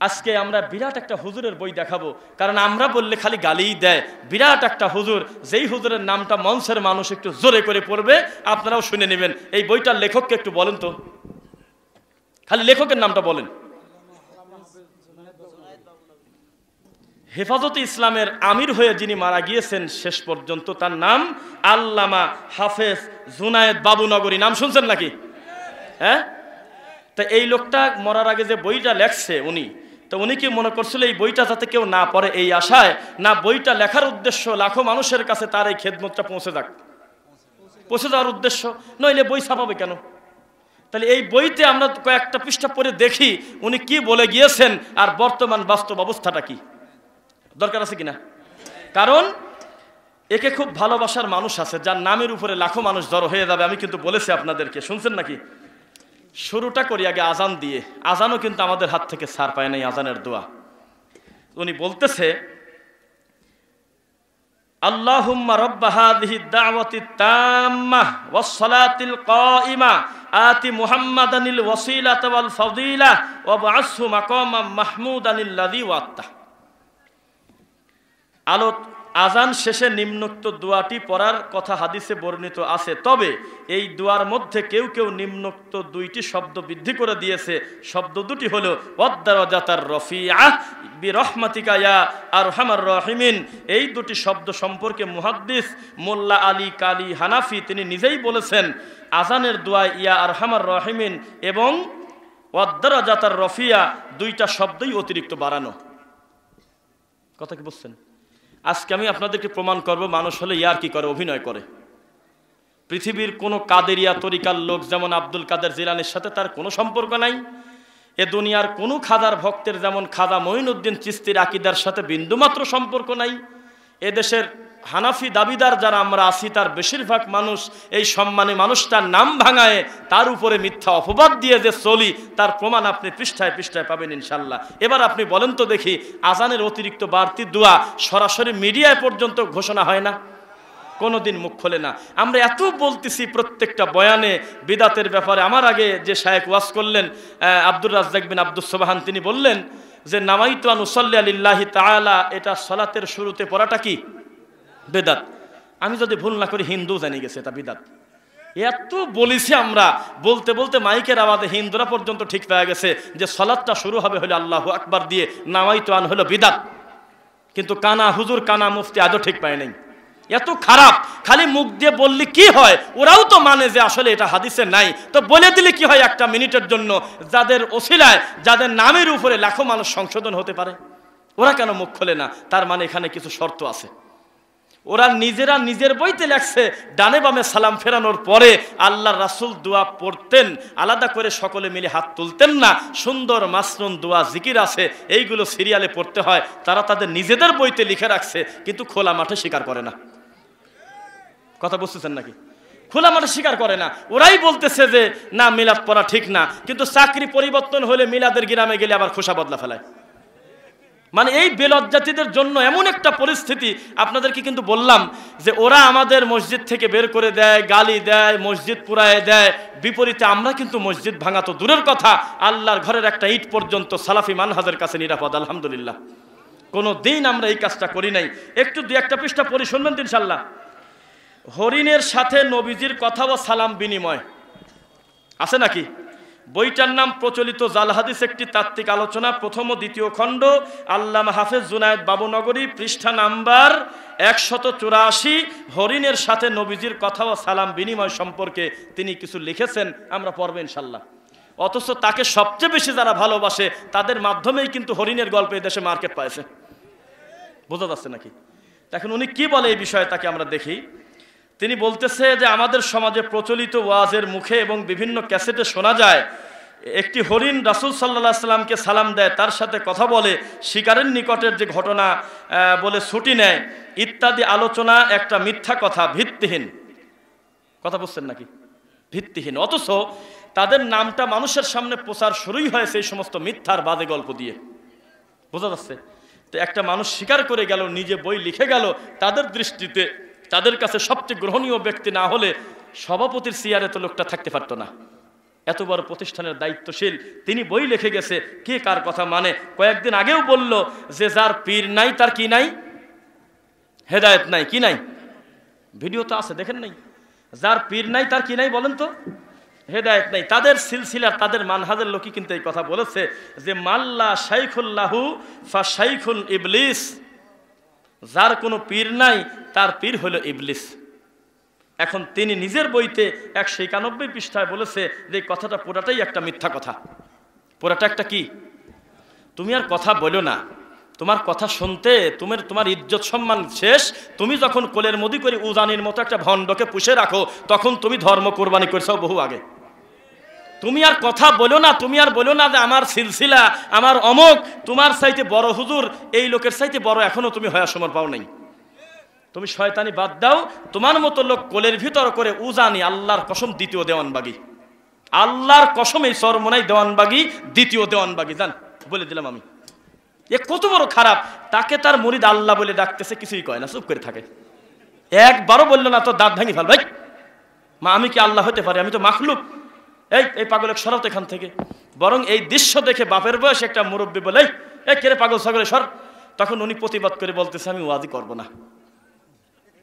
আজকে আমরা বিরাট একটা হুজুরের বই দেখাবো, কারণ আমরা বললে খালি গালিই দেয়। বিরাট একটা হুজুর, যেই হুজুরের নামটা মঞ্চের মানুষ একটু জোরে করে পড়বে, আপনারাও শুনে নেবেন। এই বইটার লেখককে একটু বলেন তো, খালি লেখকের নামটা বলেন। হেফাজতে ইসলামের আমির হয়ে যিনি মারা গিয়েছেন শেষ পর্যন্ত, তার নাম আল্লামা হাফেজ জুনায়েদ বাবুনগরী। নাম শুনছেন নাকি? হ্যাঁ। তা এই লোকটা মরার আগে যে বইটা লেখছে উনি কি মনে করছিল এই বইটা যাতে কেউ না পড়ে এই আশায়, না বইটা লেখার উদ্দেশ্য লাখো মানুষের কাছে তার এই খেদমতটা পৌঁছে যাওয়ার উদ্দেশ্য? নইলে বই ছাপাবে কেন? তাহলে এই বইতে আমরা কয়েকটা পৃষ্ঠা পড়ে দেখি উনি কি বলে গিয়েছেন আর বর্তমান বাস্তব অবস্থাটা কি। দরকার আছে কিনা? কারণ একে খুব ভালোবাসার মানুষ আছে যার নামের উপরে লাখো মানুষ জড়ো হয়ে যাবে। আমি কিন্তু বলেছি আপনাদেরকে, শুনছেন নাকি? শুরুটা করি আগে আজান দিয়ে। আজানও কিন্তু আমাদের হাত থেকে ছাড় পায় নাই, আজানের দোয়া। উনি বলতেছে, আল্লাহুম্মা রাব্বা হাযিহিদ দাওয়াতিত তাম্মাহ ওয়াস সালাতিল কাইমা আতি মুহাম্মাদানিল ওয়াসিলাতা ওয়াল ফাদিলাহ ওয়া বা'আসহু মাকামান মাহমুদানিল্লাযী ওয়া'আতা। আজান শেষে নিম্নোক্ত দোয়াটি পড়ার কথা হাদিসে বর্ণিত আছে, তবে এই দোয়ার মধ্যে কেউ কেউ নিম্নোক্ত দুইটি শব্দ বৃদ্ধি করে দিয়েছে। শব্দ দুটি হলো ওয়াদ-দারাজাতার রফিআহ বিরহমাতিকা ইয়া আরহামার রাহিমিন। এই দুটি শব্দ সম্পর্কে মুহাদ্দিস মোল্লা আলী কালী হানাফি তিনি নিজেই বলেছেন, আজানের দোয়া ইয়া আরহামার রাহিমিন এবং ওয়াদ-দারাজাতার রফিয়া দুইটা শব্দই অতিরিক্ত বাড়ানো। কথা কি বুঝছেন? আজকে আমি আপনাদেরকে প্রমাণ করব মানুষ হলে ইয়ার কি করে, অভিনয় করে। পৃথিবীর কোনো কাদেরিয়া তরিকার লোক যেমন আব্দুল কাদের জিলানির সাথে তার কোনো সম্পর্ক নাই, এ দুনিয়ার কোনো খাজার ভক্তের যেমন খাজা মঈনুদ্দিন চিশতির আকীদার সাথে বিন্দুমাত্র সম্পর্ক নাই। এদেশের হানাফি দাবিদার যারা আমরা আছি তার বেশিরভাগ মানুষ এই সম্মানী মানুষটার নাম ভাঙায় তার উপরে মিথ্যা অপবাদ দিয়ে যে চলি, তার প্রমাণ আপনি পৃষ্ঠায় পৃষ্ঠায় পাবেন ইনশাল্লাহ। এবার আপনি বলেন তো দেখি, আজানের অতিরিক্ত বাড়তি দোয়া সরাসরি মিডিয়ায় পর্যন্ত ঘোষণা হয় না, কোনোদিন মুখ খোলে না। আমরা এত বলতেছি প্রত্যেকটা বয়ানে বিদাতের ব্যাপারে। আমার আগে যে শায়েখ ওয়াজ করলেন আব্দুর রাজ্জাক বিন আব্দুস সুবহান, তিনি বললেন যে নামাইতু আন উসাল্লি লিল্লাহি তাআলা, এটা সালাতের শুরুতে পড়াটা কি বেদাত। আমি যদি ভুল না করি হিন্দু জানি গেছে এটা বিদাত। এত বলেছি আমরা, বলতে বলতে মাইকের আওয়াজে হিন্দুরা পর্যন্ত ঠিক পেয়ে গেছে যে সালাতটা শুরু হবে হলো আল্লাহু আকবার দিয়ে, নামাইতু আন হলো বিদাত। কিন্তু কানা হুজুর কানা মুফতি আজও ঠিক পায় নাই। এত খারাপ, খালি মুখ দিয়ে বললে কি হয়, ওরাও তো মানে যে আসলে এটা হাদিসে নাই, তো বলে দিলে কি হয় একটা মিনিটের জন্য, যাদের ওসিলায় যাদের নামের উপরে লাখো মানুষ সংশোধন হতে পারে, ওরা কেন মুখ খোলে না? তার মানে এখানে কিছু শর্ত আছে। ওরা নিজেরা নিজের বইতে লেখছে ডানে বামে সালাম ফেরানোর পরে আল্লাহর রাসূল দোয়া পড়তেন, আলাদা করে সকলে মিলে হাত তুলতেন না। সুন্দর মাসনুন দোয়া জিকির আছে, এইগুলো সিরিয়ালে পড়তে হয়। তারা তাদের নিজেদের বইতে লিখে রাখছে, কিন্তু খোলা মাঠে স্বীকার করে না। কথা বুঝতেছেন নাকি? খোলা মাঠে স্বীকার করে না। ওরাই বলতেছে যে না মিলাদ পড়া ঠিক না, কিন্তু চাকরি পরিবর্তন হলে মিলাদের গ্রামে গেলে আবার খোসা বদলা ফেলায়। মানে এই বেলজ্জাতিদের জন্য এমন একটা পরিস্থিতি। আপনাদেরকে কিন্তু বললাম যে ওরা আমাদের মসজিদ থেকে বের করে দেয়, গালি দেয়, মসজিদ পুরায় দেয়। বিপরীতে আমরা কিন্তু মসজিদ ভাঙা তো দূরের কথা, আল্লাহর ঘরের একটা ইট পর্যন্ত সালাফি মানহাজের কাছে নিরাপদ, আলহামদুলিল্লাহ। কোনো দিন আমরা এই কাজটা করি নাই। একটু দুই একটা পৃষ্ঠা পড়ি, শুনবেন ইনশাল্লাহ। হরিণের সাথে নবীজির কথা ও সালাম বিনিময় আছে নাকি? বইটার নাম প্রচলিত জাল হাদিস, একটি তাত্ত্বিক আলোচনা, প্রথম ও দ্বিতীয় খণ্ড, আল্লামা হাফেজ জুনায়েদ বাবুনগরী, পৃষ্ঠা নাম্বার 184। হরিণের সাথে নবীজির কথা ও সালাম বিনিময় সম্পর্কে তিনি কিছু লিখেছেন, আমরা পড়ব ইনশাল্লাহ। অথচ তাকে সবচেয়ে বেশি যারা ভালোবাসে তাদের মাধ্যমেই কিন্তু হরিণের গল্প এই দেশে মার্কেট পাইছে। বোঝা যাচ্ছে নাকি? এখন উনি কি বলে এই বিষয়ে তাকে আমরা দেখি। তিনি বলতেছে যে আমাদের সমাজে প্রচলিত ওয়াজের মুখে এবং বিভিন্ন ক্যাসেটে শোনা যায় একটি হরিণ রাসূল সাল্লাল্লাহু আলাইহি সাল্লামকে সালাম দেয়, তার সাথে কথা বলে, শিকারের নিকটের যে ঘটনা বলে ছুটি নেয় ইত্যাদি আলোচনা একটা মিথ্যা কথা, ভিত্তিহীন। কথা বুঝছেন নাকি? ভিত্তিহীন। অথচ তাদের নামটা মানুষের সামনে প্রচার শুরুই হয়েছে এই সমস্ত মিথ্যার বাজে গল্প দিয়ে। বোঝা যাচ্ছে? তো একটা মানুষ স্বীকার করে গেল, নিজে বই লিখে গেল, তাদের দৃষ্টিতে তাদের কাছে সবচেয়ে গ্রহণীয় ব্যক্তি না হলে সভাপতির চেয়ারে তো লোকটা থাকতে পারতো না। এত বড় প্রতিষ্ঠানের দায়িত্বশীল, তিনি বই লিখে গেছে কে কার কথা মানে। কয়েকদিন আগেও বলল যে যার পীর নাই তার কি নাই, হেদায়েত নাই। কি নাই? ভিডিও তো আছে, দেখেন নাই? যার পীর নাই তার কি নাই বলেন তো? হেদায়েত নাই। তাদের সিলসিলার, তাদের মানহাজের লোকই কিন্তু এই কথা বলেছে যে মাল্লা শাইখুল্লাহু ফা শাইখুল ইবলিস, যার কোনো পীর নাই তার পীর হলো ইবলিস। এখন তিনি নিজের বইতে 191 পৃষ্ঠায় বলেছে যে এই কথাটা পুরাটাই একটা মিথ্যা কথা, পুরাটা একটা কি। তুমি আর কথা বলো না, তোমার কথা শুনতে তোমার ইজ্জত সম্মান শেষ। তুমি যখন কোলের মদি করে উজানির মতো একটা ভণ্ডকে পুষে রাখো, তখন তুমি ধর্ম কোরবানি করছো বহু আগে। তুমি আর কথা বলো না, তুমি আর বলো না যে আমার সিলসিলা, আমার অমক, তোমার চাইতে বড় হুজুর এই লোকের চাইতে বড় এখনো তুমি হওয়ার সময় পাও নাই। তুমি শয়তানি বাদ দাও। তোমার মতো লোক কোলের ভিতর করে উজানি, আল্লাহর কসম দ্বিতীয় দেওয়ানবাগি, আল্লাহর কসম এই চরমনাই দেওয়ানবাগি, দ্বিতীয় দেওয়ানবাগি। জান বলে দিলাম আমি, এ কত বড় খারাপ। তাকে তার মুরিদ আল্লাহ বলে ডাকতেছে, কিছুই কয় না, চুপ করে থাকে। একবারও বললো না তো দাঁত ভাঙি ফেল ভাই, মা আমি কি আল্লাহ হতে পারি? আমি তো মাখলুক। এই পাগলের সরাও এখান থেকে। বরং এই দৃশ্য দেখে বাপের বয়স একটা মুরব্বী বলে এই কেরে পাগল ছাগলে সর, তখন উনি প্রতিবাদ করে বলতেছে আমি ওয়াজি করব না।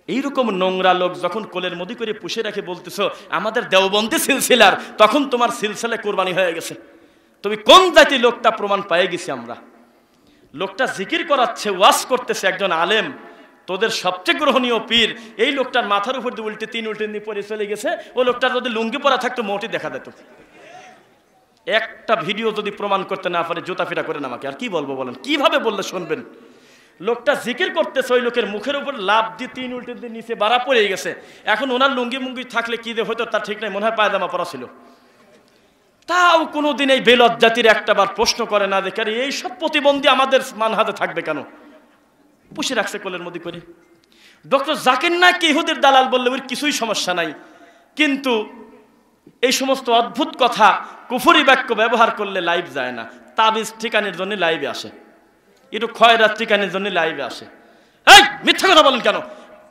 এইরকম নোংরা লোক যখন কোলের মদি করে পুষে রেখে বলতেছো আমাদের দেওবন্দি সিলসিলার, তখন তোমার সিলসিলা কোরবানি হয়ে গেছে। তুমি কোন জাতি লোকটা প্রমাণ পেয়ে গেছি আমরা। লোকটা জিকির করাচ্ছে, ওয়াজ করতেছে, একজন আলেম, তোদের সবচেয়ে গ্রহণীয় পীর। এই লোকটার মাথার উপর দিয়ে উল্টে দিয়ে পরে চলে গেছে। ও লোকটার যদি লুঙ্গি পরা থাকতো মোটি দেখা যেত। একটা ভিডিও যদি প্রমাণ করতে না পারে জুতা ফিটা করেন আমাকে, আর কি বলবো বলেন? কিভাবে বললে শুনবেন? লোকটা জিকির করতেছে, ওই লোকের মুখের উপর লাভ দিয়ে উল্টে দিয়ে নিচে বাড়া পড়ে গেছে। এখন ওনার লুঙ্গি মুঙ্গি থাকলে কি যে হয়তো তার ঠিক নাই, মনে হয় পায়জামা পরা ছিল। তাও কোনোদিন এই বেলজ্জাতির একটা বার প্রশ্ন করে না দেখে এই সব প্রতিবন্ধী আমাদের মানহাজে থাকবে কেন? পুষে রাখছে কোলের মধ্যে করে। ডক্টর জাকির নায়েক ইহুদির দালাল বললে ওর কিছুই সমস্যা নাই, কিন্তু এই সমস্ত অদ্ভুত কথা কুফরি বাক্য ব্যবহার করলে লাইভ যায় না। তাবিজ ঠিকানের জন্য লাইভে আসে, একটু খয়রাত ঠিকানের জন্য লাইভে আসে। এই মিথ্যা কথা বলেন কেন?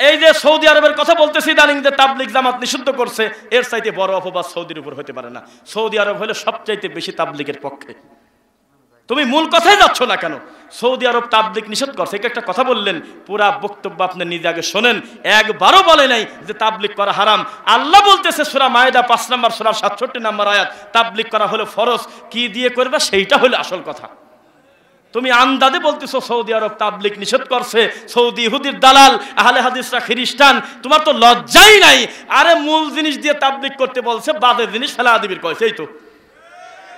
এই যে সৌদি আরবের কথা বলতেছি ইদানিং যে তাবলিগ জামাত নিষিদ্ধ করছে, এর চাইতে বড় অপবাদ সৌদির উপর হতে পারে না। সৌদি আরব হলে সবচাইতে বেশি তাবলিগের পক্ষে। তুমি মূল কথায় যাচ্ছ না কেন? সৌদি আরব তাবলিগ নিষেধ করছে, একটা কথা বললেন, পুরা বক্তব্য আপনি নিজে আগে শোনেন। একবারও বলে নাই যে তাবলিগ করা হারাম। আল্লাহ বলতেছে সূরা মায়েদা 5 নম্বর সূরা 67 নম্বর আয়াত, তাবলিগ করা হলো ফরজ, কি দিয়ে করবে সেইটা হলো আসল কথা। তুমি আন্দাজে বলতেছো সৌদি আরব তাবলিগ নিষেধ করছে, সৌদি ইহুদির দালাল, আহলে হাদিসরা খ্রিস্টান। তোমার তো লজ্জাই নাই। আরে মূল জিনিস দিয়ে তাবলিগ করতে বলছে, বাদের জিনিস ফেলা দিবির কইছে। এই তো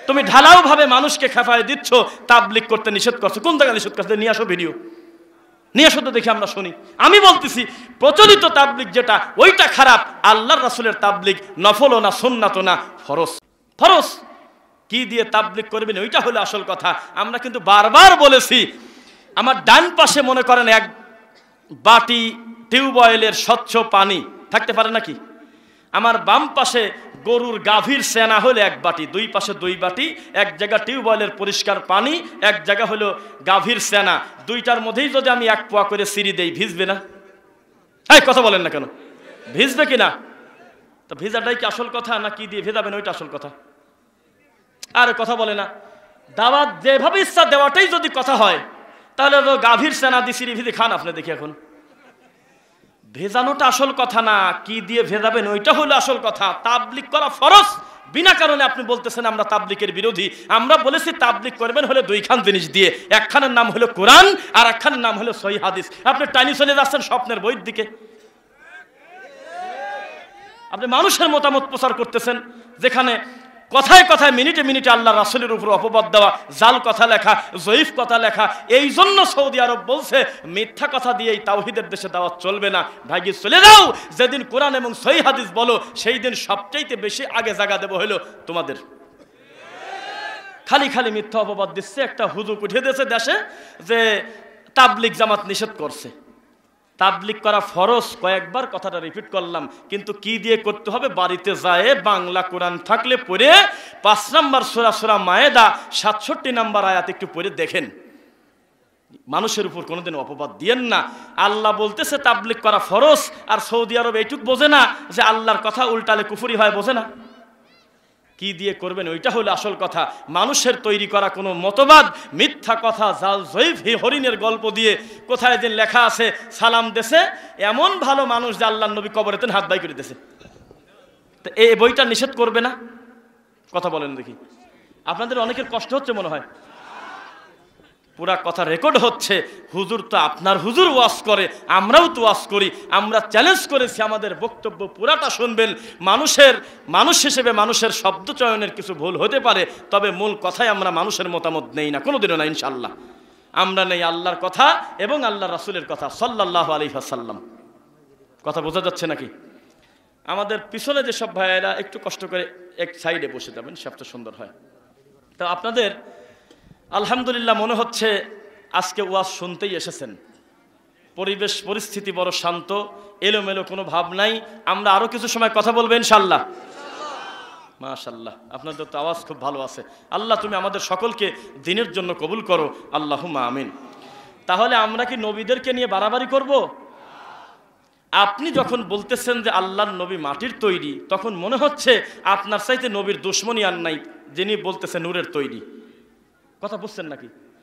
তুমি ঢালাও ভাবে মানুষকে খেপায় দিচ্ছ, তাবলিগ করতে নিষেধ করছো। কোন জায়গায় নিষেধ করছে? নিয়ে আসো ভিডিও, নিয়ে আসো তো দেখি আমরা শুনি। আমি বলতেছি প্রচলিত তাবলিগ যেটা, ওইটা খারাপ। আল্লাহর রাসূলের তাবলিগ নফল না, সুন্নাত না, ফরজ। ফরজ কি দিয়ে তাবলিগ করবেন ওইটা হলো আসল কথা। আমরা কিন্তু বারবার বলেছি, আমার ডান পাশে মনে করেন এক বাটি টিউবওয়েলের স্বচ্ছ পানি থাকতে পারে নাকি? আমার বাম পাশে গরুর গাভীর সেনা হলে এক বাটি, দুই পাশে দুই বাটি, এক জায়গা টিউবওয়েলের পরিষ্কার পানি, এক জায়গা হলো গাভীর সেনা। দুইটার মধ্যেই যদি আমি এক পোয়া করে সিঁড়ি দেই, ভিজবে না? এই কথা বলেন না কেন? ভিজবে কিনা? তো ভিজাটাই কি আসল কথা, না কি দিয়ে ভেজাবেন ওইটা আসল কথা? আরে কথা বলে না। দাওয়াত যেভাবে ইচ্ছা দেওয়াটাই যদি কথা হয়, তাহলে তো গাভীর সেনা দিয়ে সিঁড়ি ভিজে খান আপনি দেখি। এখন ভেজানোটা আসল কথা না, কি দিয়ে ভেজাবেন ওইটা হলো আসল কথা। তাবলিগ করা ফরজ, বিনা কারণে আপনি বলতেছেন আমরা তাবলিগের বিরোধী। আমরা বলেছি তাবলিগ করবেন হলে দুইখান জিনিস দিয়ে, একখানের নাম হলো কোরআন আর একখানের নাম হলো সহিহ হাদিস। আপনি টাইনি চলে যাচ্ছেন স্বপ্নের বইয়ের দিকে। আপনি মানুষের মতামত প্রচার করতেছেন, যেখানে কথায় কথায় মিনিটে মিনিটে আল্লাহ রাসূলের উপর অপবাদ দেওয়া, জাল কথা লেখা, জয়ীফ কথা লেখা। এই জন্য সৌদি আরব বলছে মিথ্যা কথা দিয়ে তাওহীদের দেশে দাওয়াত চলবে না, ভাগিয়ে চলে যাও। যেদিন কোরআন এবং সহিহ হাদিস বলো, সেই দিন সবচাইতে বেশি আগে জায়গা দেবো হলো তোমাদের। খালি খালি মিথ্যা অপবাদ দিচ্ছে। একটা হুজুক উঠে দিয়েছে দেশে যে তাবলিগ জামাত নিষেধ করছে। তাবলিগ করা ফরজ, কয়েকবার কথাটা রিপিট করলাম, কিন্তু কি দিয়ে করতে হবে? বাড়িতে যায় বাংলা কোরআন থাকলে পড়ে 5 নম্বর সূরা, সূরা মায়েদা 67 নম্বর আয়াত একটু পড়ে দেখেন। মানুষের উপর কোনোদিন অপবাদ দিয়েন না। আল্লাহ বলতেছে তাবলিগ করা ফরজ, আর সৌদি আরব এইটুক বোঝে না যে আল্লাহর কথা উল্টালে কুফরি হয়, বোঝে না। কি দিয়ে করবেন ওইটা হলো আসল কথা। মানুষের তৈরি করা কোনো মতবাদ, মিথ্যা কথা, জাল জয়ীফ হরিণের গল্প দিয়ে কোথায় দিন লেখা আছে সালাম দেশে এমন ভালো মানুষ যে আল্লাহর নবী কবরেতেন হাত বাই করে দিয়েছে, তো এই বইটা নিষেধ করবে না? কথা বলেন দেখি। আপনাদের অনেকের কষ্ট হচ্ছে মনে হয়। পুরা কথা রেকর্ড হচ্ছে। হুজুর তো আপনার হুজুর ওয়াজ করে, আমরাও তো ওয়াজ করি। আমরা চ্যালেঞ্জ করেছি আমাদের বক্তব্য পুরাটা শুনবেন। মানুষ হিসেবে মানুষের শব্দ চয়নের কিছু ভুল হতে পারে, তবে মূল কথায় আমরা মানুষের মতামত নেই না, কোনোদিনও না ইনশাআল্লাহ। আমরা নেই আল্লাহর কথা এবং আল্লাহ রাসূলের কথা সাল্লাল্লাহু আলাইহি ওয়াসাল্লাম। কথা বোঝা যাচ্ছে নাকি? আমাদের পিছনে যেসব ভাইয়েরা একটু কষ্ট করে এক সাইডে বসে যাবেন, সবচেয়ে সুন্দর হয়। তো আপনাদের আলহামদুলিল্লাহ মনে হচ্ছে আজকে ওয়াজ শুনতেই এসেছেন। পরিবেশ পরিস্থিতি বড় শান্ত, এলোমেলো কোনো ভাব নাই। আমরা আরো কিছু সময় কথা বলবো ইনশাআল্লাহ। মাশাআল্লাহ, আপনাদের তো আওয়াজ খুব ভালো আছে। আল্লাহ তুমি আমাদের সকলকে দ্বীনের জন্য কবুল করো, আল্লাহুম্মা আমিন। তাহলে আমরা কি নবীদেরকে নিয়ে বাড়াবাড়ি করব? আপনি যখন বলতেছেন যে আল্লাহর নবী মাটির তৈরি, তখন মনে হচ্ছে আপনার চাইতে নবীর দুশমনী আর নাই, যিনি বলতেছে নূরের তৈরি। কথা বুঝছেন নাকি?